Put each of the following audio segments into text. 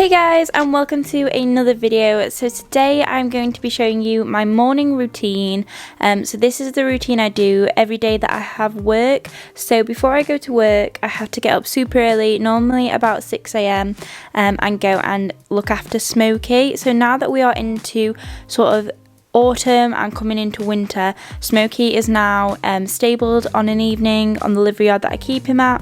Hey guys, and welcome to another video. So today I'm going to be showing you my morning routine. So this is the routine I do every day that I have work. So before I go to work, I have to get up super early, normally about 6 a.m, and go and look after Smokey. So now that we are into sort of autumn and coming into winter, Smokey is now stabled on an evening on the livery yard that I keep him at.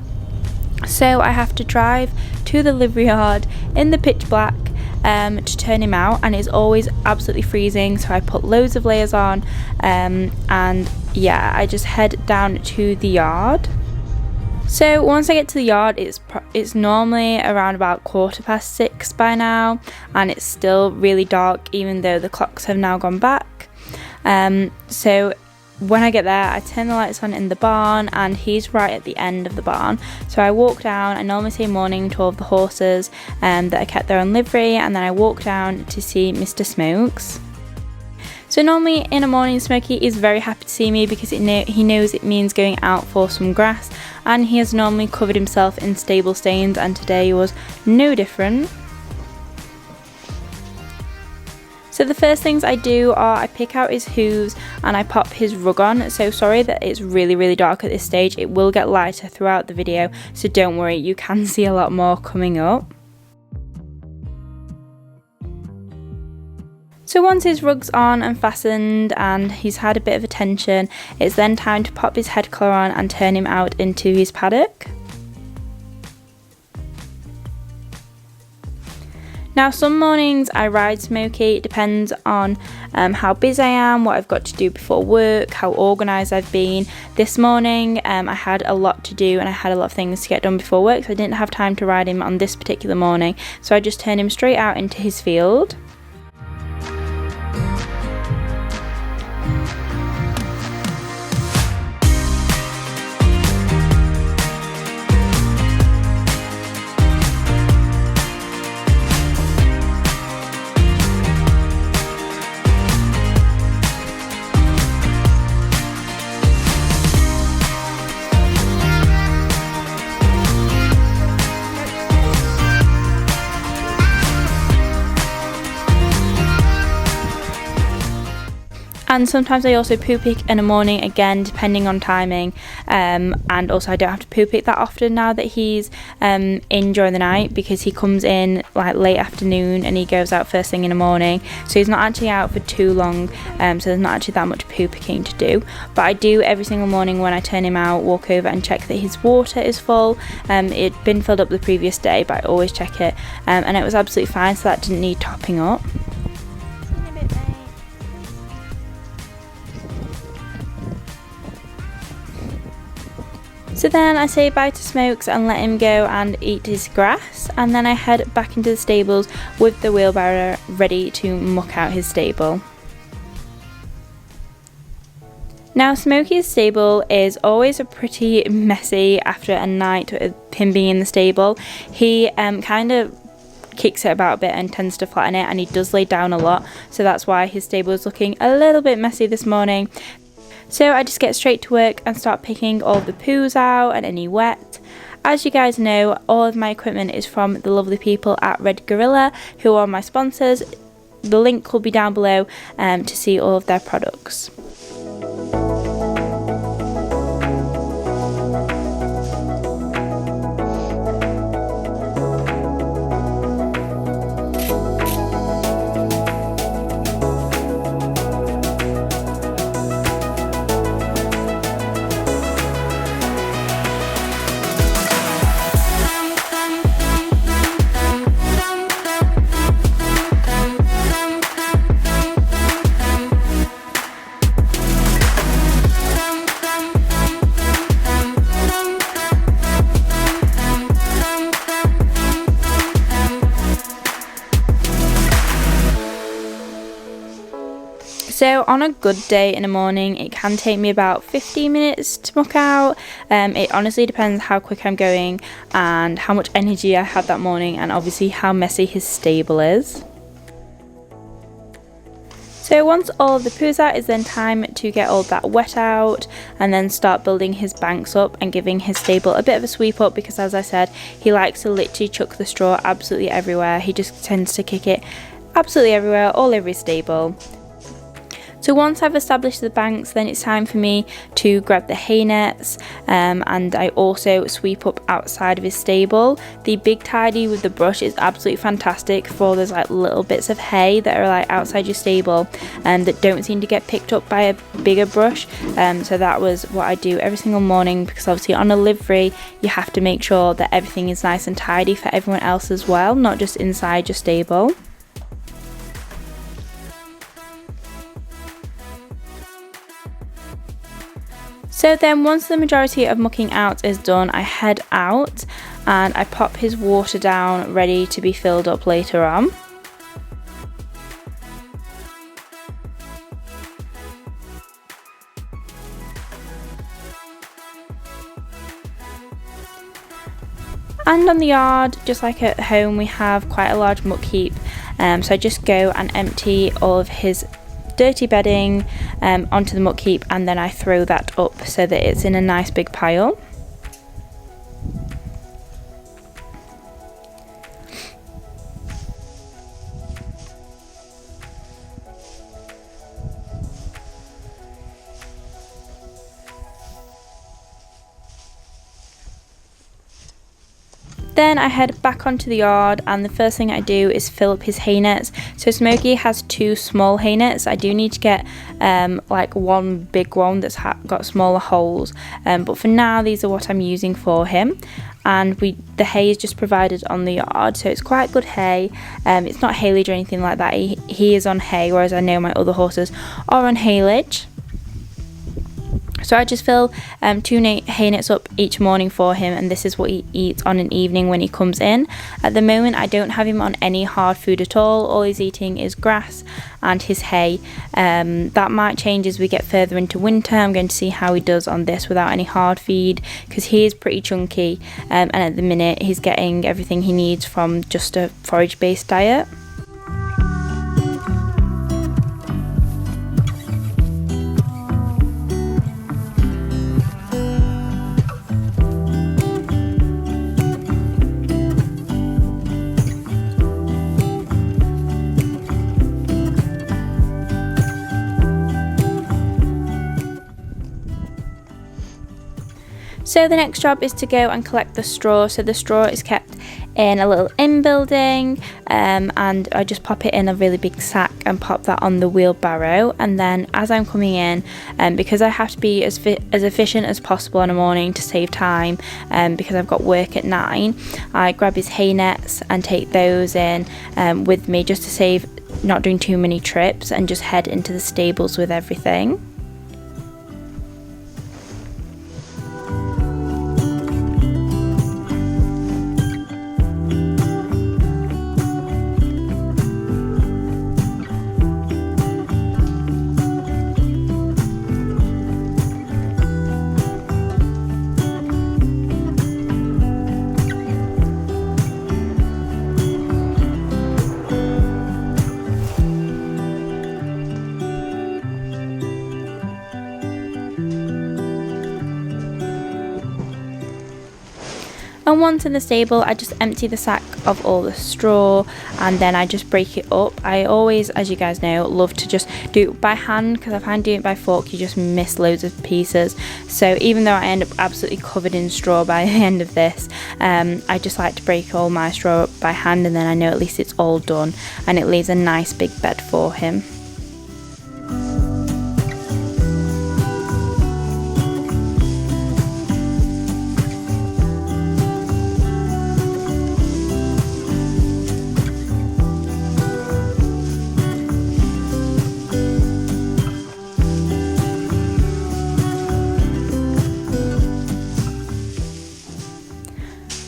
So I have to drive to the livery yard in the pitch black to turn him out, and it's always absolutely freezing, so I put loads of layers on, and yeah, I just head down to the yard. So once I get to the yard, it's normally around about 6:15 by now, and it's still really dark even though the clocks have now gone back. So when I get there, I turn the lights on in the barn, and he's right at the end of the barn. So I walk down, I normally say morning to all of the horses that I kept there on livery, and then I walk down to see Mr. Smokes. So normally in the morning, Smokey is very happy to see me because he knows it means going out for some grass, and he has normally covered himself in stable stains, and today was no different. So the first things I do are I pick out his hooves and I pop his rug on. So sorry that it's really dark at this stage. It will get lighter throughout the video, so don't worry, you can see a lot more coming up. So once his rug's on and fastened and he's had a bit of attention, it's then time to pop his head collar on and turn him out into his paddock. Now some mornings I ride Smokey, it depends on how busy I am, what I've got to do before work, how organised I've been. This morning I had a lot to do and I had a lot of things to get done before work, so I didn't have time to ride him on this particular morning, so I just turned him straight out into his field. And sometimes I also poo pick in the morning, again depending on timing, and also I don't have to poo pick that often now that he's in during the night, because he comes in like late afternoon and he goes out first thing in the morning, so he's not actually out for too long, so there's not actually that much poo picking to do. But I do every single morning when I turn him out, walk over and check that his water is full. It'd been filled up the previous day, but I always check it, and it was absolutely fine, so that didn't need topping up. So then I say bye to Smokes and let him go and eat his grass, and then I head back into the stables with the wheelbarrow ready to muck out his stable. Now Smokey's stable is always pretty messy after a night with him being in the stable. He kind of kicks it about a bit and tends to flatten it, and he does lay down a lot, so that's why his stable is looking a little bit messy this morning. So I just get straight to work and start picking all the poos out and any wet. As you guys know, all of my equipment is from the lovely people at Red Gorilla, who are my sponsors. The link will be down below to see all of their products. So on a good day in the morning, it can take me about 15 minutes to muck out. It honestly depends how quick I'm going and how much energy I had that morning, and obviously how messy his stable is. So once all of the poo's out, it's then time to get all that wet out and then start building his banks up and giving his stable a bit of a sweep up, because as I said, he likes to literally chuck the straw absolutely everywhere. He just tends to kick it absolutely everywhere, all over his stable. So once I've established the banks, then it's time for me to grab the hay nets, and I also sweep up outside of his stable. The big tidy with the brush is absolutely fantastic for those like little bits of hay that are like outside your stable and that don't seem to get picked up by a bigger brush. So that was what I do every single morning, because obviously on a livery you have to make sure that everything is nice and tidy for everyone else as well, not just inside your stable. So then once the majority of mucking out is done, I head out and I pop his water down ready to be filled up later on. And on the yard, just like at home, we have quite a large muck heap, so I just go and empty all of his dirty bedding onto the muck heap, and then I throw that up so that it's in a nice big pile. Then I head back onto the yard, and the first thing I do is fill up his hay nets. So Smokey has 2 small hay nets. I do need to get like one big one that's got smaller holes, but for now these are what I'm using for him. And the hay is just provided on the yard, so it's quite good hay. It's not haylage or anything like that. He is on hay, whereas I know my other horses are on haylage. So I just fill 2 hay nets up each morning for him, and this is what he eats on an evening when he comes in. At the moment I don't have him on any hard food at all he's eating is grass and his hay. That might change as we get further into winter. I'm going to see how he does on this without any hard feed, because he is pretty chunky, and at the minute he's getting everything he needs from just a forage based diet. So the next job is to go and collect the straw. So the straw is kept in a little in building, and I just pop it in a really big sack and pop that on the wheelbarrow. And then as I'm coming in, because I have to be as efficient as possible in the morning to save time, because I've got work at 9, I grab his hay nets and take those in with me, just to save not doing too many trips, and just head into the stables with everything. And once in the stable, I just empty the sack of all the straw, and then I just break it up. I always, as you guys know, love to just do it by hand, because I find doing it by fork you just miss loads of pieces. So even though I end up absolutely covered in straw by the end of this, I just like to break all my straw up by hand, and then I know at least it's all done and it leaves a nice big bed for him.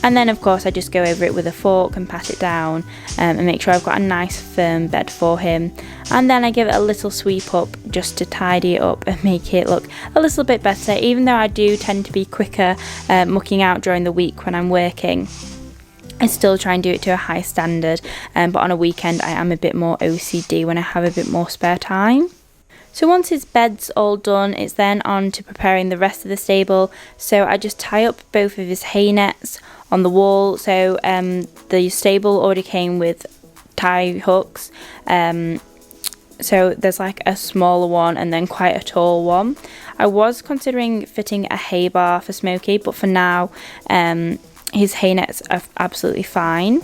And then of course I just go over it with a fork and pat it down, and make sure I've got a nice firm bed for him. And then I give it a little sweep up just to tidy it up and make it look a little bit better, even though I do tend to be quicker mucking out during the week when I'm working. I still try and do it to a high standard, but on a weekend I am a bit more OCD when I have a bit more spare time. So once his bed's all done, it's then on to preparing the rest of the stable. So I just tie up both of his hay nets on the wall. So the stable already came with tie hooks. So there's like a smaller one and then quite a tall one. I was considering fitting a hay bar for Smokey, but for now his hay nets are absolutely fine.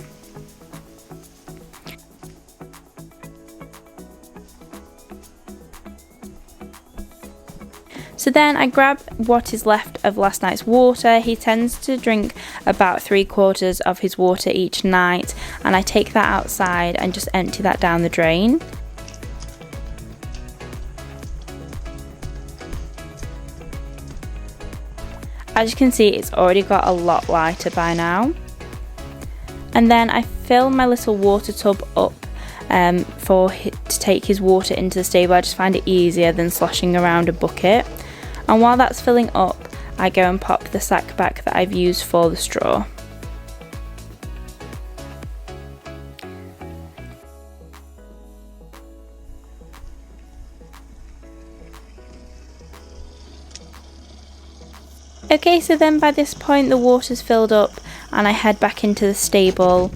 So then I grab what is left of last night's water. He tends to drink about 3/4 of his water each night, and I take that outside and just empty that down the drain. As you can see, it's already got a lot lighter by now. And then I fill my little water tub up to take his water into the stable. I just find it easier than sloshing around a bucket. And while that's filling up, I go and pop the sack back that I've used for the straw. Okay, so then by this point the water's filled up and I head back into the stable.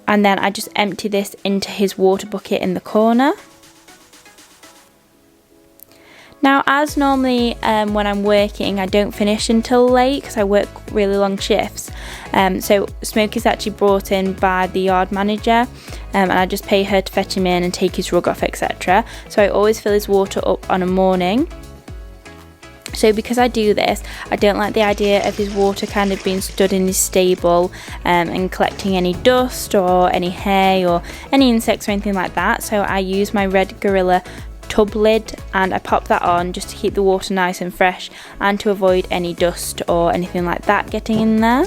And then I just empty this into his water bucket in the corner. Now, as normally when I'm working, I don't finish until late because I work really long shifts. So Smokey's actually brought in by the yard manager, and I just pay her to fetch him in and take his rug off, etc. So I always fill his water up on a morning. So because I do this, I don't like the idea of his water kind of being stood in his stable and collecting any dust or any hay or any insects or anything like that. So I use my red Gorilla tub lid and I pop that on just to keep the water nice and fresh and to avoid any dust or anything like that getting in there.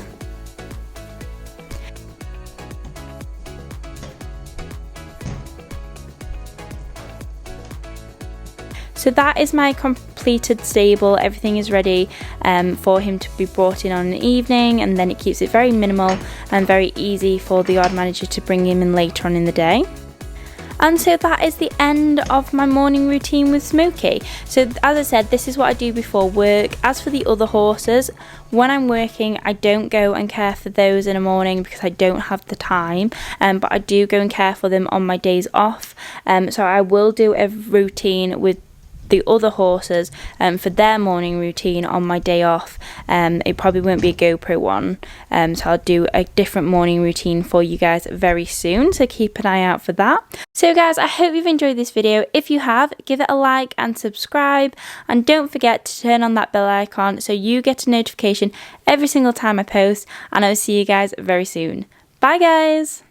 So that is my completed stable. Everything is ready for him to be brought in on an evening, and then it keeps it very minimal and very easy for the yard manager to bring him in later on in the day. And so that is the end of my morning routine with Smokey. So as I said, this is what I do before work. As for the other horses, when I'm working, I don't go and care for those in the morning because I don't have the time, but I do go and care for them on my days off. So I will do a routine with the other horses for their morning routine on my day off. It probably won't be a GoPro one, so I'll do a different morning routine for you guys very soon, so keep an eye out for that. So guys, I hope you've enjoyed this video. If you have, give it a like and subscribe, and don't forget to turn on that bell icon so you get a notification every single time I post, and I'll see you guys very soon. Bye guys!